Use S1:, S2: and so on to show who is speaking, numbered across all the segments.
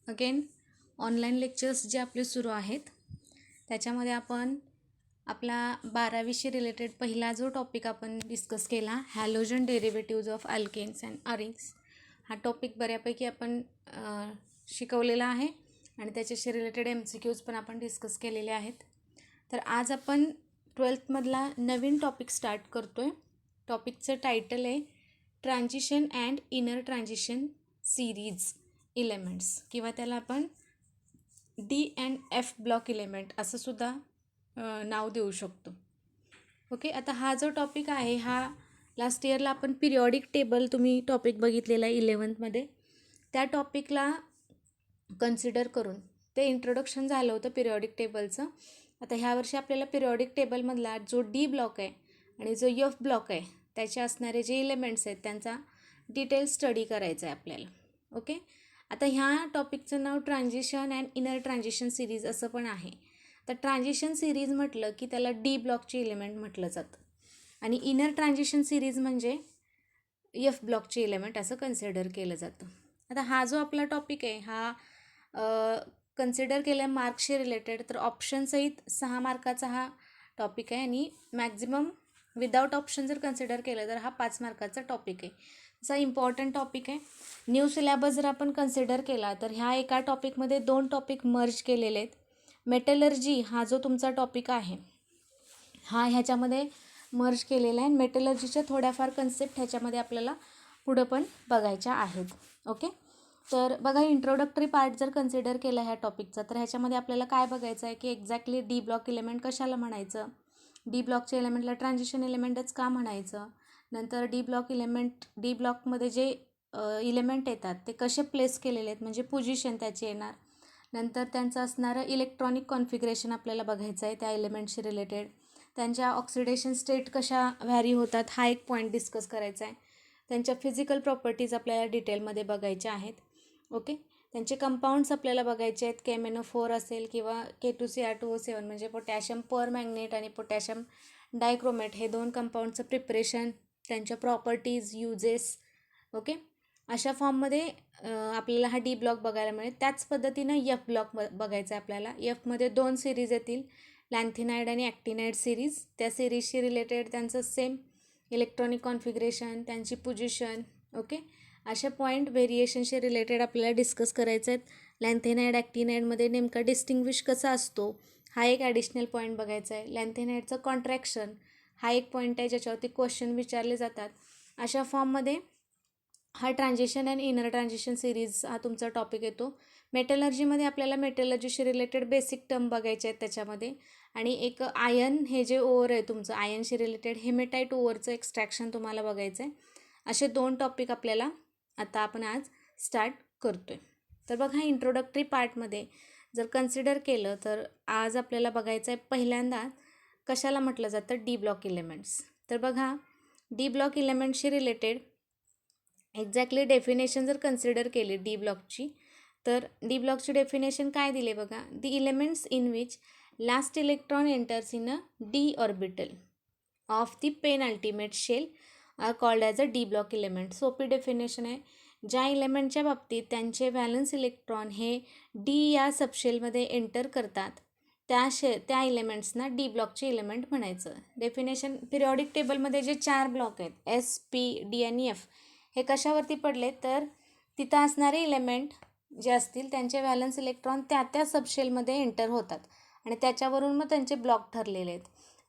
S1: Again online lectures जे आपले सुरू आहेत त्याच्यामध्ये आपण आपला 12वीशी रिलेटेड पहिला जो टॉपिक आपण डिस्कस केला halogen derivatives of alkanes and arenes हा टॉपिक बऱ्यापैकी आपण शिकवलेला आहे आणि त्याच्याशी रिलेटेड MCQs पण आपण डिस्कस केलेले आहेत. तर आज आपण 12थमधला नवीन टॉपिक स्टार्ट करतो आहे. टॉपिकचं टायटल आहे transition and inner transition series elements किंवा त्याला आपण D&F ब्लॉक इलेमेंट असं सुद्धा नाव देऊ शकतो. ओके, आता हा जो टॉपिक आहे हा लास्ट इयरला आपण पिरियॉडिक टेबल तुम्ही टॉपिक बघितलेला आहे 11th त्या टॉपिकला कन्सिडर करून ते इंट्रोडक्शन झालं होतं पिरियॉडिक टेबलचं. आता ह्या वर्षी आपल्याला पिरियॉडिक टेबलमधला जो D ब्लॉक आहे आणि जो F ब्लॉक आहे त्याचे असणारे जे इलेमेंट्स आहेत त्यांचा डिटेल स्टडी करायचा आहे आपल्याला. ओके, आता ह्या टॉपिकचं नाव transition and inner transition series असं पण आहे. तर ट्रान्झिशन सिरीज म्हटलं की त्याला D ब्लॉकचे इलेमेंट म्हटलं जातं आणि इनर ट्रान्झिशन सिरीज म्हणजे F ब्लॉकचे इलेमेंट असं कन्सिडर केलं जातं. आता हा जो आपला टॉपिक आहे हा कन्सिडर केला मार्क्सशी रिलेटेड, तर ऑप्शनसहित 6 मार्काचा हा टॉपिक आहे आणि मॅक्झिमम विदाऊट ऑप्शन जर कन्सिडर केलं तर हा 5 मार्काचा टॉपिक आहे. असा इम्पॉर्टंट टॉपिक आहे. न्यू सिलेबस जर आपण कन्सिडर केला तर ह्या एका टॉपिकमध्ये 2 टॉपिक मर्ज केलेले आहेत. मेटलर्जी हा जो तुमचा टॉपिक आहे हा ह्याच्यामध्ये मर्ज केलेला आहे. मेटलर्जीच्या थोड्याफार कन्सेप्ट ह्याच्यामध्ये आपल्याला पुढं पण बघायच्या आहेत. ओके, तर बघा इंट्रोडक्टरी पार्ट जर कन्सिडर केला ह्या टॉपिकचा तर ह्याच्यामध्ये आपल्याला काय बघायचं आहे की एक्झॅक्टली D ब्लॉक इलेमेंट कशाला म्हणायचं, D ब्लॉकच्या इलेमेंटला ट्रान्झिशन इलेमेंटच का म्हणायचं, नंतर D ब्लॉकमध्ये जे इलेमेंट येतात ते कसे प्लेस केलेले आहेत म्हणजे पोझिशन त्याची येणार, नंतर त्यांचं असणारं इलेक्ट्रॉनिक कॉन्फिगरेशन आपल्याला बघायचं आहे त्या इलेमेंटशी रिलेटेड, त्यांच्या ऑक्सिडेशन स्टेट कशा व्हॅरी होतात हा एक पॉईंट डिस्कस करायचा आहे, त्यांच्या फिजिकल प्रॉपर्टीज आपल्याला डिटेलमध्ये बघायच्या आहेत. ओके, त्यांचे कंपाऊंड्स आपल्याला बघायचे आहेत. KMnO4 असेल किंवा K2Cr2O7 म्हणजे पोटॅशियम पर मॅग्नेट आणि पोटॅशियम डायक्रोमेट हे 2 कंपाऊंडचं प्रिपरेशन, त्यांच्या प्रॉपर्टीज, युजेस. ओके, अशा फॉर्ममध्ये आपल्याला हा D ब्लॉक बघायला मिळेल. त्याच पद्धतीनं F ब्लॉक बघायचा आहे आपल्याला. Fमध्ये 2 सिरीज येतील, लॅन्थिनाइड आणि ॲक्टिनाइड सिरीज. त्या सिरीजशी रिलेटेड त्यांचं सेम इलेक्ट्रॉनिक कॉन्फिगरेशन, त्यांची पोझिशन. ओके, अशा पॉईंट व्हेरिएशनशी रिलेटेड आपल्याला डिस्कस करायचं आहेत. लॅन्थिनाइड ॲक्टिनाइडमध्ये नेमका डिस्टिंग्विश कसा असतो हा एक ॲडिशनल पॉईंट बघायचा आहे. लॅन्थिनाइडचं कॉन्ट्रॅक्शन हा एक पॉईंट आहे ज्याच्यावरती क्वेश्चन विचारले जातात. अशा फॉर्ममध्ये हा transition and inner transition series हा तुमचा टॉपिक येतो. मेटलर्जीमध्ये आपल्याला मेटलर्जीशी रिलेटेड बेसिक टर्म बघायचे आहेत त्याच्यामध्ये, आणि एक आयन हे जे ओअर आहे तुमचं आयनशी रिलेटेड हेमेटाईट ओअरचं एक्स्ट्रॅक्शन तुम्हाला बघायचं आहे. असे 2 टॉपिक आपल्याला आता आपण आज स्टार्ट करतो आहे. तर बघा इंट्रोडक्टरी पार्टमध्ये जर कन्सिडर केलं तर आज आपल्याला बघायचं आहे पहिल्यांदा कशाला म्हटलं जातं D ब्लॉक इलेमेंट्स. तर बघा D ब्लॉक इलेमेंटशी रिलेटेड एक्झॅक्टली डेफिनेशन जर कन्सिडर केली D ब्लॉकची तर D ब्लॉकची डेफिनेशन काय दिले बघा, the elements in which last electron enters in a D orbital of the penultimate shell are called as a D block element. सोपी डेफिनेशन आहे. ज्या इलेमेंटच्या बाबतीत त्यांचे व्हॅलन्स इलेक्ट्रॉन हे D या सबशेलमध्ये एंटर करतात त्या इलेमेंट्सना D ब्लॉकचे इलेमेंट म्हणायचं. डेफिनेशन पिरियॉडिक टेबलमध्ये जे 4 ब्लॉक आहेत S, P, D आणि F हे कशावरती पडले तर तिथं असणारे इलेमेंट जे असतील त्यांचे व्हॅलन्स इलेक्ट्रॉन त्या सबशेलमध्ये एंटर होतात आणि त्याच्यावरून मग त्यांचे ब्लॉक ठरलेले आहेत.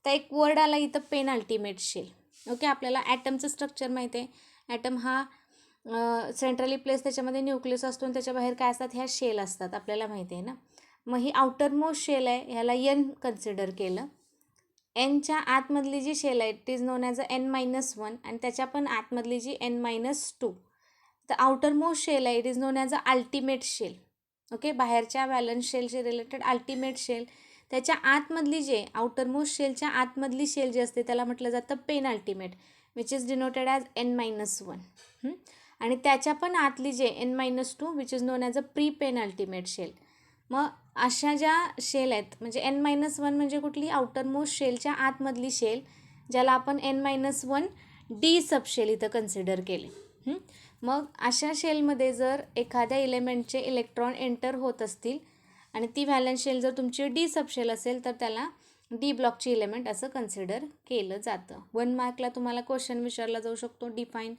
S1: तर एक वर्ड आला इथं पेनअल्टिमेट शेल. ओके, आपल्याला ॲटमचं स्ट्रक्चर माहिती आहे. ॲटम हा सेंट्रली प्लेस त्याच्यामध्ये न्यूक्लियस असतो आणि त्याच्या बाहेर काय असतात ह्या शेल असतात आपल्याला माहिती आहे ना. मग ही आउटर मोस्ट शेल आहे ह्याला N कन्सिडर केलं. Nच्या आतमधली जी शेल आहे it is known as a N-1 आणि त्याच्या पण आतमधली जी N-2. तर आउटर मोस्ट शेल आहे it is known as a ultimate shell. Okay, बाहेरच्या व्हॅलन्स शेलशी रिलेटेड अल्टिमेट शेल. त्याच्या आतमधली जे आउटर मोस्ट शेलच्या आतमधली शेल जी असते त्याला म्हटलं जातं penultimate which is denoted as N-1. आणि त्याच्या पण आतली जे N-2 which is known as a pre penultimate shell. मग अशा ज्या शेल आहेत म्हणजे N-1 म्हणजे कुठली आउटर मोस्ट शेलच्या आतमधली शेल ज्याला आपण N-1 D सबशेल इथं कन्सिडर केले. मग अशा शेलमध्ये जर एखाद्या इलेमेंटचे इलेक्ट्रॉन एंटर होत असतील आणि ती व्हॅलन्स शेल जर तुमची डी सबशेल असेल तर त्याला डी ब्लॉकची इलेमेंट असं कन्सिडर केलं जातं. 1 मार्कला तुम्हाला क्वेश्चन विचारला जाऊ शकतो, डिफाईन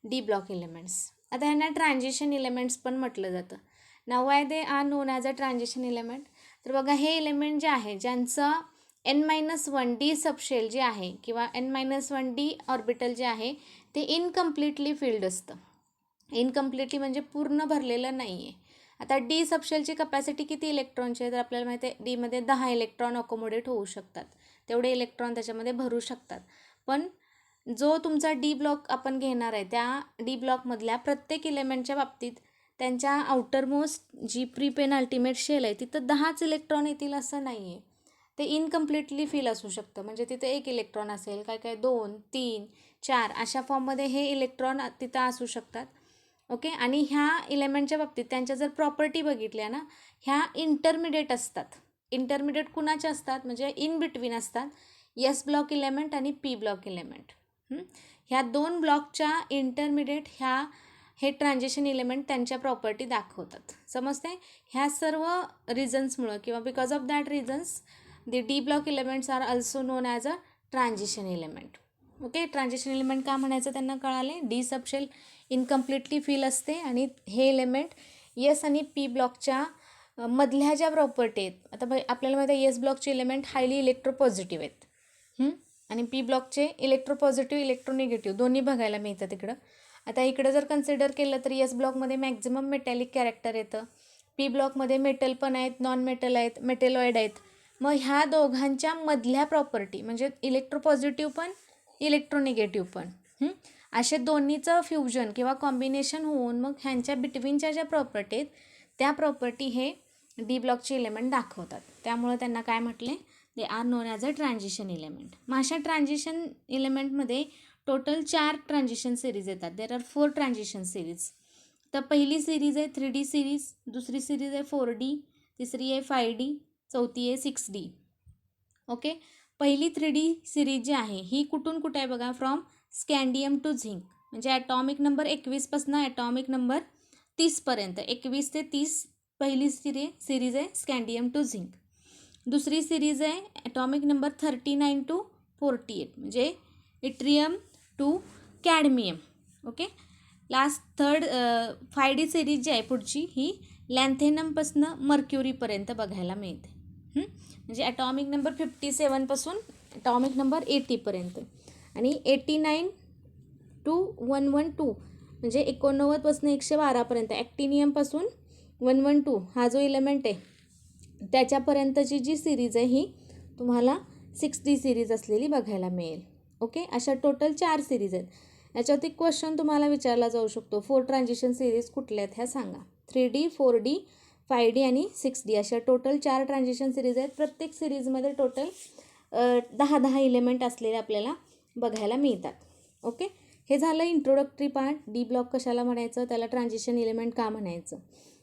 S1: डी ब्लॉक इलेमेंट्स. आता ह्यांना ट्रान्झिशन इलेमेंट्स पण म्हटलं जातं. नाव why they are known as a transition element. तर बघा हे इलेमेंट जे आहे ज्यांचं n-1 डी सबशेल जे आहे किंवा n-1 डी ऑर्बिटल जे आहे ते इनकम्प्लिटली फिल्ड असतं. इनकम्प्लिटली म्हणजे पूर्ण भरलेलं नाही आहे. आता डी सबशेलची कपॅसिटी किती इलेक्ट्रॉनची आहे तर आपल्याला माहिती आहे डीमध्ये 10 इलेक्ट्रॉन अकोमोडेट होऊ शकतात, तेवढे इलेक्ट्रॉन त्याच्यामध्ये भरू शकतात. पण जो तुमचा डी ब्लॉक आपण घेणार आहे त्या डी ब्लॉकमधल्या प्रत्येक इलेमेंटच्या बाबतीत त्यांच्या आउटरमोस्ट जी प्री पेन अल्टिमेट शेल आहे तिथं 10च इलेक्ट्रॉन येतील असं नाही आहे. ते इनकम्प्लिटली फिल असू शकतं, म्हणजे तिथे 1 इलेक्ट्रॉन असेल, काय 2, 3, 4 अशा फॉर्ममध्ये हे इलेक्ट्रॉन तिथं असू शकतात. ओके. आणि ह्या इलेमेंटच्या बाबतीत त्यांच्या जर प्रॉपर्टी बघितल्या ना, ह्या इंटरमिडिएट असतात. इंटरमिडिएट कुणाच्या असतात म्हणजे इन बिटवीन असतात, एस ब्लॉक इलेमेंट आणि पी ब्लॉक इलेमेंट. ह्या 2 ब्लॉकच्या इंटरमिडिएट हे ट्रान्झिशन इलेमेंट त्यांच्या प्रॉपर्टी दाखवतात. समजते. ह्या सर्व रिझन्समुळं किंवा because of that reasons the D block elements are also known as a transition element. Okay. Transition element का म्हणायचं त्यांना कळाले. डी सबशेल इनकम्प्लिटली फिल असते आणि हे इलेमेंट एस आणि पी ब्लॉकच्या मधल्या ज्या प्रॉपर्टी आहेत, आता आपल्याला माहिती आहे एस ब्लॉकचे इलेमेंट हायली इलेक्ट्रोपॉझिटिव्ह आहेत आणि पी ब्लॉकचे इलेक्ट्रोपॉझिटिव्ह इलेक्ट्रोनिगेटिव्ह दोन्ही बघायला मिळतात इकडं. आता इकडं जर कन्सिडर केलं तर एस ब्लॉकमध्ये मॅक्झिमम मेटॅलिक कॅरेक्टर येतं, पी ब्लॉकमध्ये मेटल पण आहेत, नॉन मेटल आहेत, मेटेलॉइड आहेत. मग ह्या दोघांच्या मधल्या प्रॉपर्टी म्हणजे इलेक्ट्रोपॉझिटिव्ह पण इलेक्ट्रोनिगेटिव्ह पण असे दोन्हीचं फ्युजन किंवा कॉम्बिनेशन होऊन मग ह्यांच्या बिटवीनच्या ज्या प्रॉपर्टी आहेत त्या प्रॉपर्टी हे डी ब्लॉकचे इलेमेंट दाखवतात. त्यामुळे त्यांना काय म्हटले, दे are known as a transition element. मग अशा ट्रान्झिशन इलेमेंटमध्ये टोटल 4 ट्रान्झिशन सिरीज येतात. There are 4 transition series. तर पहिली सिरीज आहे 3D सिरीज, दुसरी सिरीज आहे 4D, तिसरी आहे 5D, चौथी आहे 6D. ओके. पहिली 3D सिरीज जी आहे ही कुठून कुठे आहे बघा, फ्रॉम स्कँडियम टू झिंक, म्हणजे ॲटॉमिक नंबर 21पासून ॲटॉमिक नंबर 30पर्यंत 21 ते 30 पहिली सिरीज आहे स्कँडियम टू झिंक. दुसरी सिरीज आहे ॲटॉमिक नंबर 39 टू 48 म्हणजे yttrium to cadmium. Okay. Last 5D series जी आहे पुढची ही लॅन्थेनमपासून मर्क्युरीपर्यंत बघायला मिळते. म्हणजे ॲटॉमिक नंबर 57पासून ॲटॉमिक नंबर 80पर्यंत आणि 89 टू 112 म्हणजे 89पासून 112पर्यंत ॲक्टिनियमपासून 112 हा जो इलेमेंट आहे त्याच्यापर्यंतची जी सिरीज आहे ही तुम्हाला 6D सिरीज असलेली बघायला मिळेल. ओके. अशा टोटल 4 सिरीज आहेत. याच्यावरती क्वेश्चन तुम्हाला विचारला जाऊ शकतो, 4 ट्रान्झिशन सिरीज कुठल्या आहेत ह्या सांगा. 3D, 4D, 5D आणि 6D अशा टोटल 4 ट्रान्झिशन सिरीज आहेत. प्रत्येक सिरीजमध्ये टोटल 10 इलेमेंट असलेले आपल्याला बघायला मिळतात. ओके. हे झालं इंट्रोडक्टरी पार्ट. डी ब्लॉक कशाला म्हणायचं, त्याला ट्रान्झिशन इलेमेंट का म्हणायचं.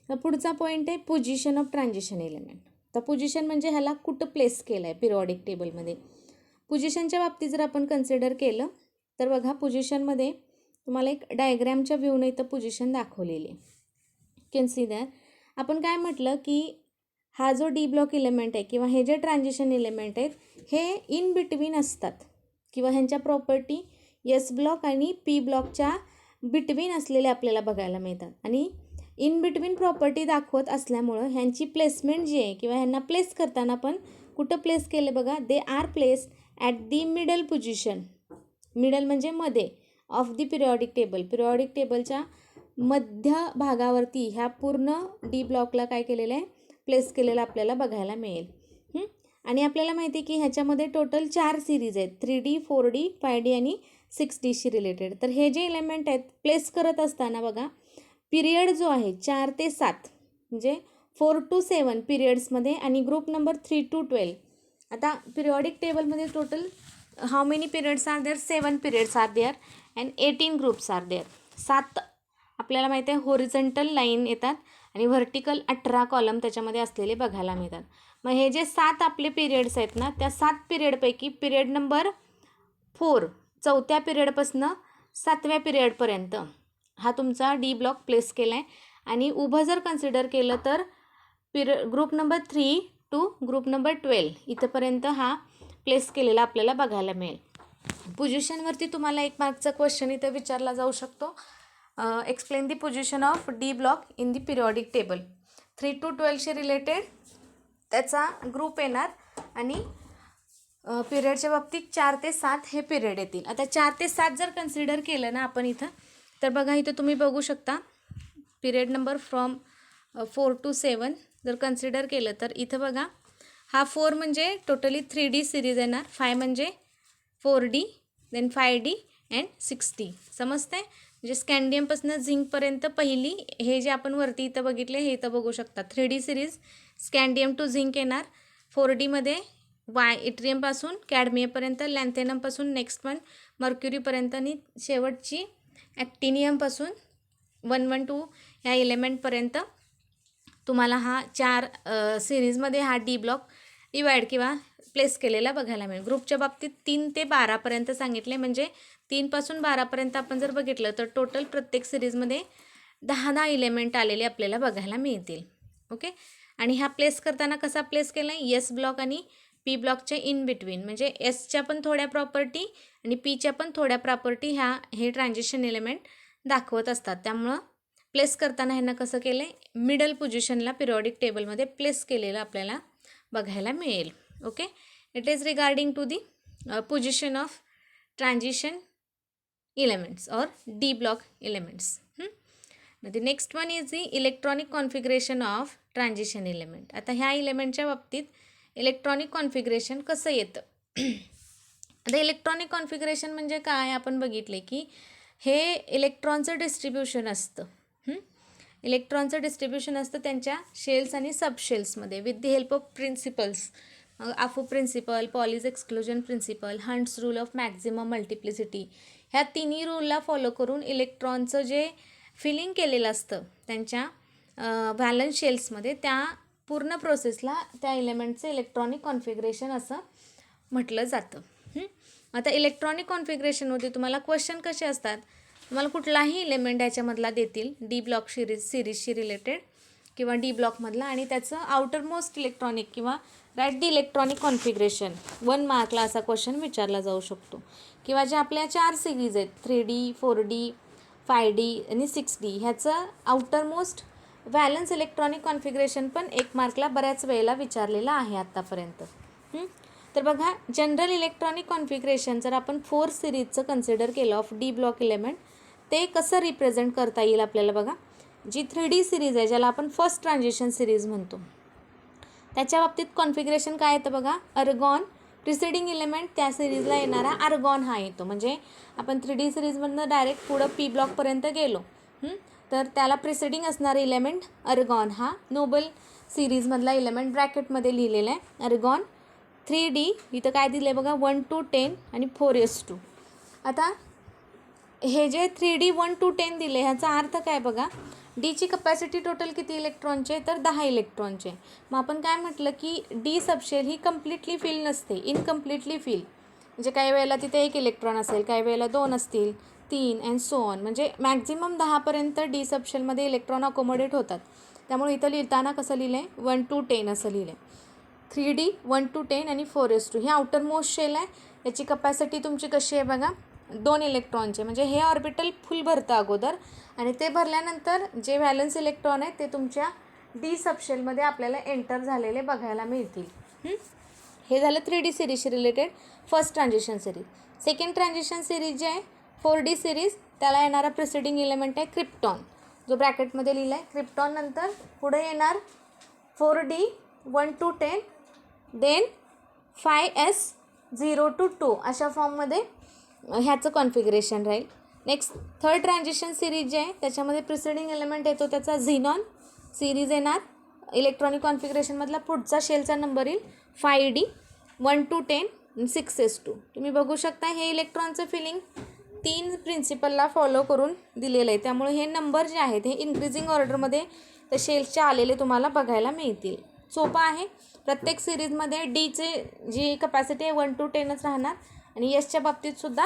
S1: तर पुढचा पॉईंट आहे पोझिशन ऑफ ट्रान्झिशन इलेमेंट. तर पोझिशन म्हणजे ह्याला कुठं प्लेस केलं आहे पिरियॉडिक टेबलमध्ये. पोझिशनच्या बाबतीत जर आपण कन्सिडर केलं तर बघा पोझिशनमध्ये तुम्हाला एक डायग्रॅमच्या व्ह्यूने इथं पोझिशन दाखवलेली आहे. Can see that. आपण काय म्हटलं की हा जो डी ब्लॉक इलेमेंट आहे किंवा हे जे ट्रान्झिशन इलेमेंट आहेत हे इन बिटवीन असतात किंवा ह्यांच्या प्रॉपर्टी एस ब्लॉक आणि पी ब्लॉकच्या बिटवीन असलेले आपल्याला बघायला मिळतात. आणि इन बिटवीन प्रॉपर्टी दाखवत असल्यामुळं ह्यांची प्लेसमेंट जी आहे किंवा ह्यांना प्लेस करताना पण कुठं प्लेस केले बघा, they are placed at the middle position. Middle म्हणजे मध्ये of the periodic table. Periodic टेबलच्या मध्य भागावरती ह्या पूर्ण डी ब्लॉकला काय केलेलं आहे, प्लेस केलेलं आपल्याला बघायला मिळेल. आणि आपल्याला माहिती आहे की ह्याच्यामध्ये टोटल 4 सिरीज आहेत, 3D, 4D, 5D आणि 6Dशी रिलेटेड. तर हे जे एलिमेंट आहेत प्लेस करत असताना बघा पिरियड जो आहे 4 ते 7 म्हणजे 4 to 7 पिरियड्समध्ये आणि ग्रुप नंबर 3 to 12. आता पिरियॉडिक टेबलमध्ये total how many periods are there, 7 periods are there and 18 groups are there. 7 आपल्याला माहिती आहे होरिझोंटल लाईन येतात आणि व्हर्टिकल 18 कॉलम त्याच्यामध्ये असलेले बघायला मिळतात. मग हे जे 7 आपले पिरियड्स आहेत ना त्या 7 पिरियडपैकी पिरियड नंबर 4 चौथ्या पिरियडपासून 7व्या पिरियडपर्यंत हा तुमचा डी ब्लॉक प्लेस केला आहे. आणि उभं जर कन्सिडर केलं तर group number 3 to group number 12 इथंपर्यंत हा प्लेस केलेला आपल्याला बघायला मिळेल. पोझिशनवरती तुम्हाला 1 मार्कचा क्वेश्चन इथं विचारला जाऊ शकतो. Explain the position of D block in the periodic table. 3 to 12शी रिलेटेड त्याचा ग्रुप येणार आणि पिरियडच्या बाबतीत 4 ते 7 हे पिरियड येतील. आता 4 ते 7 जर कन्सिडर केलं ना आपण इथं, तर बघा इथं तुम्ही बघू शकता पिरियड नंबर फ्रॉम 4 to 7 जर कन्सिडर केलं तर इथं बघा हा 4 म्हणजे टोटली 3D सिरीज येणार, 5 म्हणजे 4D, then 5D and 6D. समजते? म्हणजे स्कॅन्डियमपासून झिंकपर्यंत पहिली हे जे आपण वरती इथं बघितले हे इथं बघू शकता 3D सिरीज स्कॅन्डियम टू झिंक येणार. 4Dमध्ये इट्रियमपासून कॅडमियमपर्यंत, लॅन्थेनमपासून नेक्स्ट वन मर्क्युरीपर्यंत आणि शेवटची ॲक्टिनियमपासून 112 ह्या एलिमेंटपर्यंत तुम्हाला हा 4 सिरीजमध्ये हा डी ब्लॉक डिवाइड किंवा प्लेस केलेला बघायला मिळेल. ग्रुपच्या बाबतीत 3 ते 12पर्यंत सांगितले, म्हणजे 3 पासून 12पर्यंत आपण जर बघितलं तर टोटल प्रत्येक सिरीजमध्ये 10 एलिमेंट आलेले आपल्याला बघायला मिळतील. ओके. आणि हा प्लेस करताना कसा प्लेस केला आहे, एस ब्लॉक आणि पी ब्लॉकच्या इन बिटवीन, म्हणजे एसच्या पण थोड्या प्रॉपर्टी आणि पीच्या पण थोड्या प्रॉपर्टी हे ट्रान्झिशन एलिमेंट दाखवत असतात. त्यामुळं प्लेस करताना ह्यांना कसं केलं आहे, मिडल पोझिशनला पिरियॉडिक टेबलमध्ये प्लेस केलेलं आपल्याला बघायला मिळेल. Okay. It is regarding to the position of transition elements or D block elements. Now the next one is the electronic configuration of transition element. आता ह्या एलिमेंटच्या बाबतीत इलेक्ट्रॉनिक कॉन्फिगरेशन कसं येतं. आता इलेक्ट्रॉनिक कॉन्फिगरेशन म्हणजे काय आपण बघितले की हे इलेक्ट्रॉनचं डिस्ट्रीब्युशन असतं. इलेक्ट्रॉनचं डिस्ट्रीब्युशन असतं त्यांच्या शेल्स आणि सबशेल्समध्ये with the help of principles. Aufbau principle, Pauli's exclusion principle, Hund's rule of maximum multiplicity, ह्या तिन्ही रूलला फॉलो करून इलेक्ट्रॉनचं जे फिलिंग केलेलं असतं त्यांच्या व्हॅलन्स शेल्समध्ये, त्या पूर्ण प्रोसेसला त्या एलिमेंटचं इलेक्ट्रॉनिक कॉन्फिगरेशन असं म्हटलं जातं. आता इलेक्ट्रॉनिक कॉन्फिगरेशनमध्ये तुम्हाला क्वेश्चन कसे असतात, तुम्हाला कुठलाही एलिमेंट याच्यामधला देतील डी ब्लॉक सिरीजशी रिलेटेड किंवा डी ब्लॉकमधला, आणि त्याचं आउटर मोस्ट इलेक्ट्रॉनिक किंवा राईट दी इलेक्ट्रॉनिक कॉन्फिगरेशन 1 मार्कला असा क्वेश्चन विचारला जाऊ शकतो. किंवा ज्या आपल्या 4 सिरीज आहेत 3D, 4D, 5D आणि 6D, ह्याचं outer most valence electronic configuration पण 1 मार्कला बऱ्याच वेळेला विचारलेलं आहे आत्तापर्यंत. तर बघा जनरल इलेक्ट्रॉनिक कॉन्फिगरेशन जर आपण 4 सिरीजचं कन्सिडर केलं ऑफ डी ब्लॉक एलिमेंट, ते कसं रिप्रेझेंट करता येईल आपल्याला बघा. जी 3D सिरीज आहे ज्याला आपण फर्स्ट ट्रान्झिशन सिरीज म्हणतो, त्याच्या बाबतीत कॉन्फिगरेशन काय येतं बघा. अर्गॉन प्रिसिडिंग एलिमेंट त्या सिरीजला येणारा अर्गॉन हा येतो. म्हणजे आपण 3D सिरीजमधनं डायरेक्ट पुढं पी ब्लॉकपर्यंत गेलो तर त्याला प्रिसिडिंग असणारा एलिमेंट अर्गॉन हा नोबल सिरीजमधला एलिमेंट ब्रॅकेटमध्ये लिहिलेला आहे. अर्गॉन 3D इथं काय दिलं आहे बघा 1 to 10 आणि 4s2. आता हे जे 3D 1 to 10 दिले ह्याचा अर्थ काय बघा. डीची कपॅसिटी टोटल किती इलेक्ट्रॉनचे तर 10 इलेक्ट्रॉनचे. मग आपण काय म्हटलं की डी सबशेल ही कम्प्लिटली फिल नसते, इनकम्प्लिटली फिल. म्हणजे काही वेळेला तिथे 1 इलेक्ट्रॉन असेल, काही वेळेला 2 असतील, 3 अँड सो ऑन. म्हणजे मॅक्झिमम 10पर्यंत डी सबशेलमध्ये इलेक्ट्रॉन अकोमोडेट होतात. त्यामुळे इथं लिहिताना कसं लिहिलं आहे 1 to 10 असं लिहिलं आहे. 3D 1 to 10 आणि 4s2 ही आउटर मोस्ट शेल आहे. याची कपॅसिटी तुमची कशी आहे बघा 2 इलेक्ट्रॉनचे. म्हणजे हे ऑर्बिटल फुल भरतं अगोदर आणि ते भरल्यानंतर जे व्हॅलन्स इलेक्ट्रॉन आहेत ते तुमच्या डी सबशेलमध्ये आपल्याला एंटर झालेले बघायला मिळतील. हे झालं 3D सिरीजशी related first transition series. Second transition series जे आहे 4D सिरीज, त्याला येणारा प्रिसिडिंग एलिमेंट आहे क्रिप्टॉन, जो ब्रॅकेटमध्ये लिहिला आहे. क्रिप्टॉन नंतर पुढे येणार 4D 1 to 10 then 5s0 to 2 अशा फॉर्ममध्ये ह्याचं कॉन्फिगरेशन राहील. नेक्स्ट थर्ड ट्रान्झिशन सिरीज जे आहे त्याच्यामध्ये प्रिसिडिंग एलिमेंट येतो त्याचा झिनॉन सिरीज येणार. इलेक्ट्रॉनिक कॉन्फिगरेशनमधला पुढचा शेलचा नंबर येईल 5D 1 to 10 6s2. तुम्ही बघू शकता हे इलेक्ट्रॉनचं फिलिंग 3 प्रिन्सिपलला फॉलो करून दिलेलं आहे. त्यामुळे हे नंबर जे आहेत हे इन्क्रीजिंग ऑर्डरमध्ये त्या शेल्सचे आलेले तुम्हाला बघायला मिळतील. सोपं आहे. प्रत्येक सिरीजमध्ये डीचे जी कपॅसिटी आहे 1 to 10च राहणार आणि एसच्या बाबतीतसुद्धा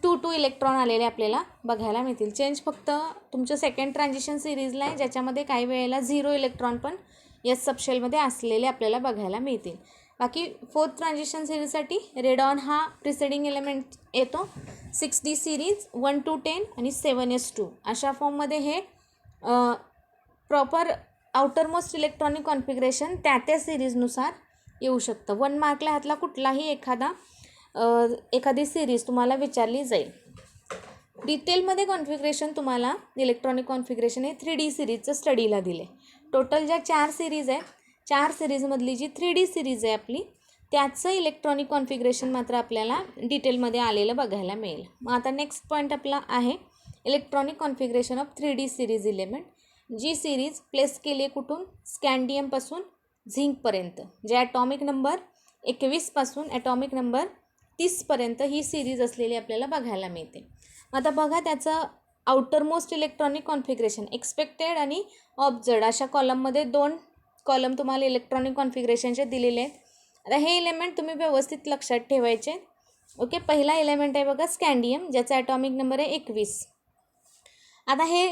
S1: 2 इलेक्ट्रॉन आलेले आपल्याला बघायला मिळतील. चेंज फक्त तुमच्या सेकंड ट्रान्झिशन सिरीजला आहे, ज्याच्यामध्ये काही वेळेला 0 इलेक्ट्रॉन पण एस सबशेलमध्ये असलेले आपल्याला बघायला मिळतील. बाकी फोर्थ ट्रान्झिशन सिरीजसाठी रेडॉन हा प्रिसिडिंग एलिमेंट येतो. 6D सिरीज 1 to 10 आणि 7s2 अशा फॉर्ममध्ये हे प्रॉपर आउटरमोस्ट इलेक्ट्रॉनिक कॉन्फिगरेशन त्या सिरीजनुसार येऊ शकतं. 1 मार्कला ह्यातला कुठलाही एखादी सिरीज तुम्हाला विचारली जाईल. डिटेलमध्ये कॉन्फिगरेशन तुम्हाला इलेक्ट्रॉनिक कॉन्फिगरेशन हे 3D सिरीजचं स्टडीला दिले. टोटल ज्या 4 सिरीज आहेत, 4 सिरीजमधली जी 3D सिरीज आहे आपली, त्याचं इलेक्ट्रॉनिक कॉन्फिगरेशन मात्र आपल्याला डिटेलमध्ये आलेलं बघायला मिळेल. मग आता नेक्स्ट पॉईंट आपला आहे electronic configuration of 3D series element. जी सिरीज प्लेस केली आहे कुठून? स्कँडियमपासून झिंकपर्यंत, जे ॲटॉमिक नंबर 21 पासून ॲटॉमिक नंबर 30 पर्यंत ही सिरीज असलेली आपल्याला बघायला मिळते. आता बघा त्याचं आउटरमोस्ट इलेक्ट्रॉनिक कॉन्फिगरेशन एक्सपेक्टेड आणि ऑब्झर्ड अशा कॉलममध्ये 2 कॉलम तुम्हाला इलेक्ट्रॉनिक कॉन्फिगरेशनचे दिलेले आहेत. आता हे एलिमेंट तुम्ही व्यवस्थित लक्षात ठेवायचे. ओके, पहिला एलिमेंट आहे बघा स्कँडियम, ज्याचा ॲटॉमिक नंबर आहे 21. आता हे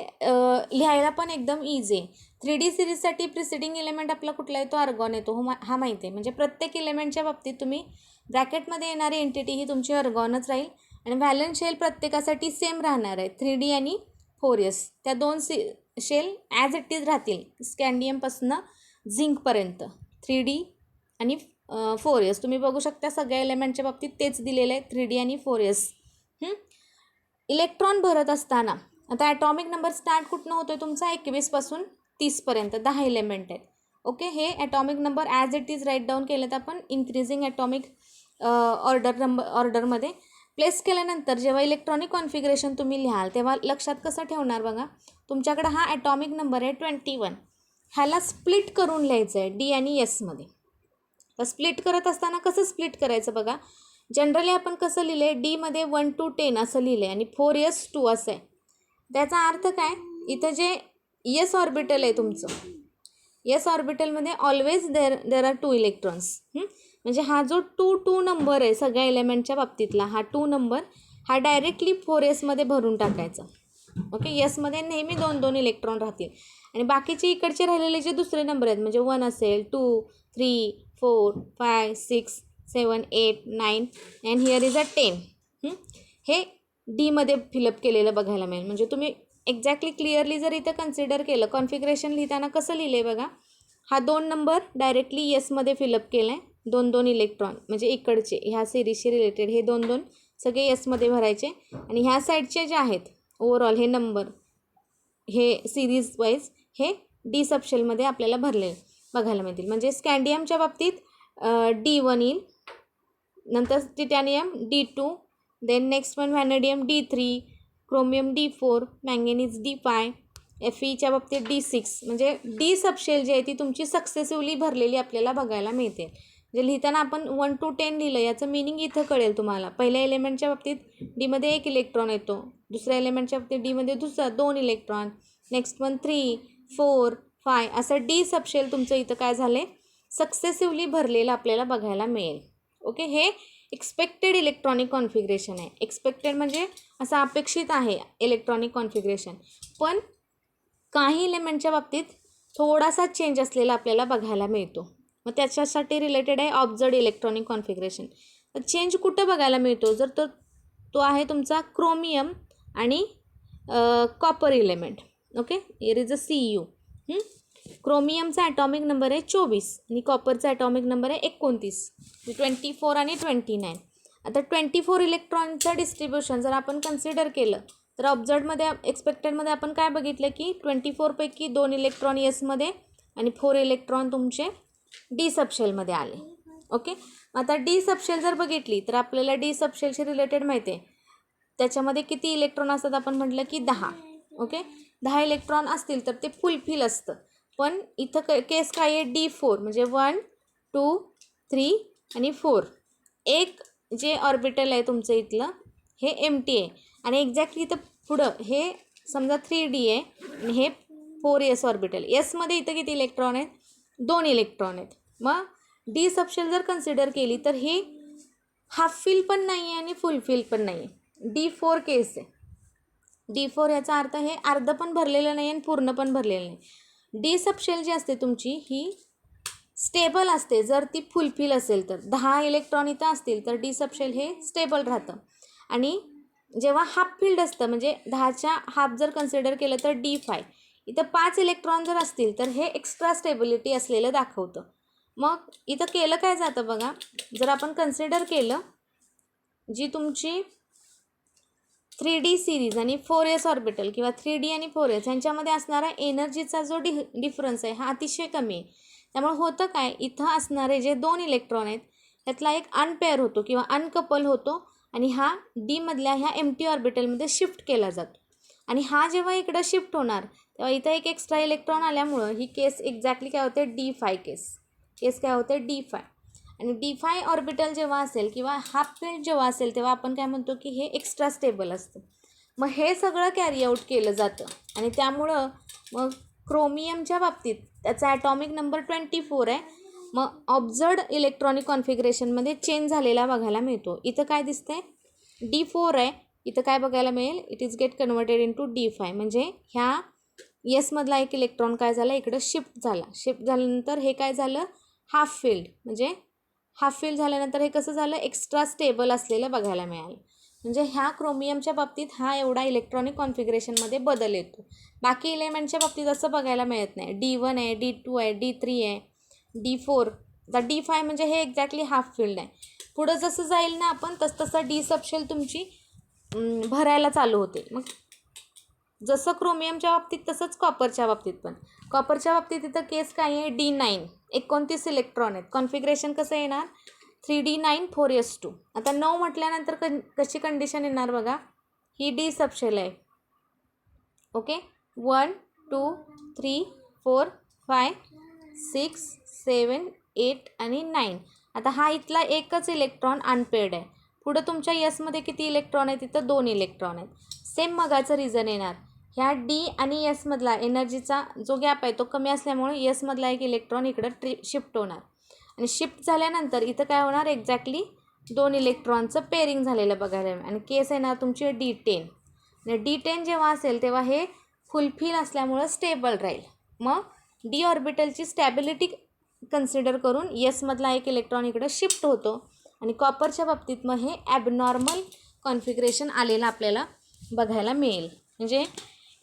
S1: लिहायला पण एकदम इझी आहे. 3D सिरीजसाठी प्रिसिडिंग एलिमेंट आपला कुठला येतो? आर्गॉन येतो. हा माहिती आहे. म्हणजे प्रत्येक एलिमेंटच्या बाबतीत तुम्ही ब्रॅकेटमध्ये येणारी एंटिटी ही तुमची आर्गॉनच राहील आणि व्हॅलन्स शेल प्रत्येकासाठी सेम राहणार आहे. 3D आणि 4s त्या 2 शेल ॲज इट इज राहतील स्कँडियमपासून झिंकपर्यंत. 3D आणि 4s तुम्ही बघू शकता सगळ्या एलिमेंटच्या बाबतीत तेच दिलेलं आहे, 3D आणि 4s. इलेक्ट्रॉन भरत असताना आता ॲटॉमिक नंबर स्टार्ट कुठनं होतो आहे तुमचा? 21 पासून 30 पर्यंत 10 एलिमेंट आहेत. ओके, हे atomic number as it is write down केलं तर आपण इन्क्रीजिंग ॲटॉमिक ऑर्डरमध्ये प्लेस केल्यानंतर जेव्हा इलेक्ट्रॉनिक कॉन्फिगरेशन तुम्ही लिहाल तेव्हा लक्षात कसं ठेवणार बघा. तुमच्याकडे हा ॲटॉमिक नंबर आहे 21. ह्याला स्प्लिट करून लिहायचं आहे डी आणि एसमध्ये. तर स्प्लिट करत असताना कसं स्प्लिट करायचं बघा. जनरली आपण कसं लिहिलं आहे? डीमध्ये 1 to 10 असं लिहिलं आहे आणि 4s2 असं आहे. त्याचा अर्थ काय? इथं जे एस ऑर्बिटल आहे तुमचं, एस ऑर्बिटलमध्ये ऑलवेज देर आर 2 इलेक्ट्रॉन्स. म्हणजे हा जो 2 नंबर आहे सगळ्या एलिमेंटच्या बाबतीतला, हा 2 नंबर हा डायरेक्टली 4sमध्ये भरून टाकायचा. ओके, यसमध्ये नेहमी 2 इलेक्ट्रॉन राहतील आणि बाकीचे इकडचे राहिलेले जे दुसरे नंबर आहेत म्हणजे 1 असेल, 2, 3, 4, 5, 6, 7, 8, 9 अँड हिअर इज अ 10. हे डीमध्ये फिलअप केलेलं बघायला मिळेल. म्हणजे तुम्ही एक्झॅक्टली क्लिअरली जर इथं कन्सिडर केलं कॉन्फिगरेशन लिहिताना कसं लिहिलं आहे बघा. हा 2 नंबर डायरेक्टली यसमध्ये फिलअप केला आहे. 2 इलेक्ट्रॉन म्हणजे इकडचे ह्या सिरीजशी रिलेटेड हे 2 सगळे यसमध्ये भरायचे आणि ह्या साईडचे जे आहेत ओव्हरऑल हे नंबर हे सिरीज वाईज हे डी सबशेलमध्ये आपल्याला भरले बघायला मिळतील. म्हणजे स्कँडियमच्या बाबतीत D1 येईल, नंतर titanium D2, then next one vanadium D3, chromium D4, manganese D5, Feच्या बाबतीत D6. म्हणजे डी सबशेल जी आहे ती तुमची सक्सेसिव्हली भरलेली आपल्याला बघायला मिळते. म्हणजे लिहिताना आपण 1 to 10 लिहिलं, याचं मिनिंग इथं कळेल तुम्हाला. पहिल्या एलिमेंटच्या बाबतीत डीमध्ये 1 इलेक्ट्रॉन येतो, दुसऱ्या एलिमेंटच्या बाबतीत डीमध्ये 2 इलेक्ट्रॉन, नेक्स्ट वन 3, 4, 5 असं डी सबशेल तुमचं इथं काय झालं सक्सेसिव्हली भरलेलं आपल्याला बघायला मिळेल. ओके, हे एक्सपेक्टेड इलेक्ट्रॉनिक कॉन्फिगरेशन आहे. एक्सपेक्टेड म्हणजे असं अपेक्षित आहे इलेक्ट्रॉनिक कॉन्फिगरेशन, पण काही एलिमेंटच्या बाबतीत थोडासा चेंज असलेला आपल्याला बघायला मिळतो. मग त्याच्यासाठी रिलेटेड आहे ऑब्झर्ड इलेक्ट्रॉनिक कॉन्फिगरेशन. तर चेंज कुठं बघायला मिळतो? जर तो आहे तुमचा क्रोमियम आणि copper element. Okay, here is a CU. क्रोमियमचा ॲटॉमिक नंबर आहे 24 आणि कॉपरचा ॲटॉमिक नंबर आहे 29, 24 आणि 29. आता 24 इलेक्ट्रॉनचं डिस्ट्रीब्युशन जर आपण कन्सिडर केलं तर ऑब्झर्डमध्ये एक्सपेक्टेडमध्ये आपण काय बघितलं की 24 पैकी 2 इलेक्ट्रॉन यसमध्ये आणि 4 इलेक्ट्रॉन तुमचे डी सबशेलमध्ये आले. ओके, आता डी सबशेल जर बघितली तर आपल्याला डी सबशेलशी रिलेटेड माहिती आहे. त्याच्यामध्ये किती इलेक्ट्रॉन असतात? आपण म्हटलं की 10. ओके, 10 इलेक्ट्रॉन असतील तर ते फुलफिल असतं. पण इथं केस काय आहे? D4 म्हणजे 1, 2, 3 आणि 4. एक जे ऑर्बिटल आहे तुमचं इथलं हे एम्प्टी आहे आणि एक्झॅक्टली इथं पुढं हे समजा 3D आहे आणि हे 4s ऑर्बिटल. यसमध्ये इथं किती इलेक्ट्रॉन आहेत? 2 इलेक्ट्रॉन आहेत. मग डी सबशेल जर कन्सिडर केली तर हे हाफ फिल पण नाही आहे आणि फुल फिल पण नाही आहे. D4 केस आहे. D4 याचा अर्थ हे अर्ध पण भरलेलं नाही आणि पूर्ण पण भरलेलं नाही. डी सबशेल जी असते तुमची ही स्टेबल असते जर ती फुलफिल असेल तर. 10 इलेक्ट्रॉन इथं असतील तर डी सबशेल हे स्टेबल राहतं. आणि जेव्हा हाफ फिल्ड असतं म्हणजे 10च्या हाफ जर कन्सिडर केलं तर D5 इथं 5 इलेक्ट्रॉन जर असतील तर हे एक्स्ट्रा स्टेबिलिटी असलेलं दाखवतं. मग इथं केलं काय जातं बघा, जर आपण कन्सिडर केलं जी तुमची 3D सिरीज आणि 4s ऑर्बिटल किंवा 3D आणि 4s यांच्यामध्ये असणारा एनर्जीचा जो डिफरन्स आहे हा अतिशय कमी आहे. त्यामुळे होतं काय, इथं असणारे जे 2 इलेक्ट्रॉन आहेत त्यातला एक अनपेअर होतो किंवा अनकपल होतो आणि हा डीमधल्या ह्या एम्प्टी ऑर्बिटलमध्ये शिफ्ट केला जातो. आणि हा जेव्हा इकडं शिफ्ट होणार तेव्हा इथं एक एक्स्ट्रा इलेक्ट्रॉन आल्यामुळं ही केस एक्झॅक्टली काय होते, D5 केस काय होते, D5. आणि D5 ऑर्बिटल जेव्हा असेल किंवा हाफ फिल्ड जेव्हा असेल तेव्हा आपण काय म्हणतो की हे एक्स्ट्रा स्टेबल असतं. मग हे सगळं कॅरी आऊट केलं जातं आणि त्यामुळं मग क्रोमियमच्या बाबतीत त्याचा ॲटॉमिक नंबर 24 आहे. मग ऑब्झर्ड इलेक्ट्रॉनिक कॉन्फिगरेशनमध्ये चेंज झालेला बघायला मिळतो. इथं काय दिसतंय, D4 आहे, इथं काय बघायला मिळेल, it is get converted into D5. म्हणजे ह्या यसमधला एक इलेक्ट्रॉन काय झाला, इकडं शिफ्ट झाल्यानंतर हे काय झालं, हाफ फिल्ड. म्हणजे हाफ फिल झाल्यानंतर हे कसं झालं, एक्स्ट्रा स्टेबल असलेलं बघायला मिळालं. म्हणजे ह्या क्रोमियमच्या बाबतीत हा एवढा इलेक्ट्रॉनिक कॉन्फिगरेशनमध्ये बदल येतो. बाकी इलेमेंटच्या बाबतीत असं बघायला मिळत नाही. D1 आहे, D2 आहे, D3 आहे, D4. आता D5 म्हणजे हे एक्झॅक्टली हाफ फिल्ड आहे. पुढं जसं जाईल ना आपण तसं डी सबशेल तुमची भरायला चालू होते. मग जसं क्रोमियमच्या बाबतीत तसंच कॉपरच्या बाबतीत पण. कॉपरच्या बाबतीत इथं केस काय आहे, D9 29 इलेक्ट्रॉन आहेत. कॉन्फिगरेशन कसं येणार, 3D9 4s2. आता 9 म्हटल्यानंतर कशी कंडिशन येणार बघा, ही डी सबशेल आहे. ओके, 1 2 3 4 5 6 7 8 आणि 9. आता हा इथला एकच इलेक्ट्रॉन अनपेड आहे. पुढं तुमच्या यसमध्ये किती इलेक्ट्रॉन आहेत, तिथं 2 इलेक्ट्रॉन आहेत. सेम मगाचं रिझन येणार, ह्या डी आणि यसमधला एनर्जीचा जो गॅप आहे तो कमी असल्यामुळे यसमधला एक इलेक्ट्रॉन इकडं शिफ्ट होणार. आणि शिफ्ट झाल्यानंतर इथं काय होणार, एक्झॅक्टली 2 इलेक्ट्रॉनचं पेअरिंग झालेलं बघायला मिळेल. आणि केस येणार तुमची D10. आणि D10 जेव्हा असेल तेव्हा हे फुलफिल असल्यामुळं स्टेबल राहील. मग डी ऑर्बिटलची स्टॅबिलिटी कन्सिडर करून यसमधला एक इलेक्ट्रॉन इकडं शिफ्ट होतो. आणि कॉपरच्या बाबतीत मग हे ॲबनॉर्मल कॉन्फिगरेशन आलेलं आपल्याला बघायला मिळेल. म्हणजे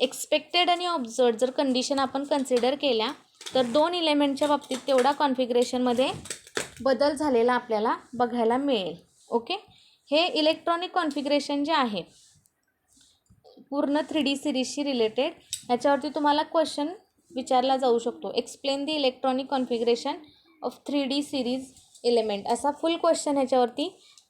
S1: एक्सपेक्टेड आणि ऑब्झर्व जर कंडिशन आपण कन्सिडर केल्या तर 2 इलेमेंटच्या बाबतीत तेवढा कॉन्फिगरेशनमध्ये बदल झालेला आपल्याला बघायला मिळेल. ओके, हे इलेक्ट्रॉनिक कॉन्फिगरेशन जे आहे पूर्ण 3D सिरीजशी रिलेटेड, ह्याच्यावरती तुम्हाला क्वेश्चन विचारला जाऊ शकतो. Explain the electronic configuration of 3D series element, असा फुल क्वेश्चन ह्याच्यावरती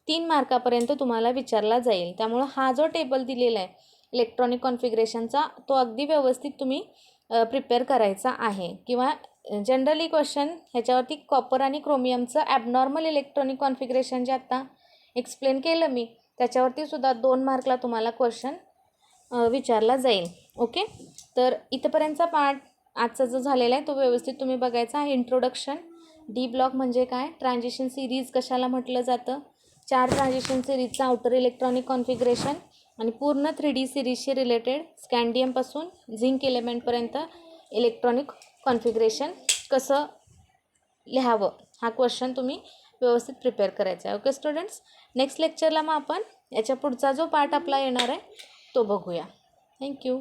S1: 3 मार्कापर्यंत तुम्हाला विचारला जाईल. त्यामुळं हा जो टेबल दिलेला आहे इलेक्ट्रॉनिक कॉन्फिगरेशनचा तो अगदी व्यवस्थित तुम्ही प्रिपेअर करायचा आहे. किंवा जनरली क्वेश्चन ह्याच्यावरती कॉपर आणि क्रोमियमचं ॲबनॉर्मल इलेक्ट्रॉनिक कॉन्फिगरेशन जे आत्ता एक्सप्लेन केलं मी त्याच्यावरती सुद्धा 2 मार्कला तुम्हाला क्वेश्चन विचारला जाईल. ओके, तर इथंपर्यंतचा पार्ट आजचा जो झालेला आहे तो व्यवस्थित तुम्ही बघायचा आहे. इंट्रोडक्शन, डी ब्लॉक म्हणजे काय, ट्रान्झिशन सिरीज कशाला म्हटलं जातं, 4 ट्रान्झिशन सिरीजचा आउटर इलेक्ट्रॉनिक कॉन्फिगरेशन आणि पूर्ण 3D सिरीजशी रिलेटेड स्कॅन्डियमपासून झिंक एलिमेंटपर्यंत इलेक्ट्रॉनिक कॉन्फिगरेशन कसं लिहावं हा क्वेश्चन तुम्ही व्यवस्थित प्रिपेअर करायचा आहे. ओके स्टुडंट्स, नेक्स्ट लेक्चरला मग आपण याच्या पुढचा जो पार्ट आपला येणार आहे तो बघूया. थँक्यू.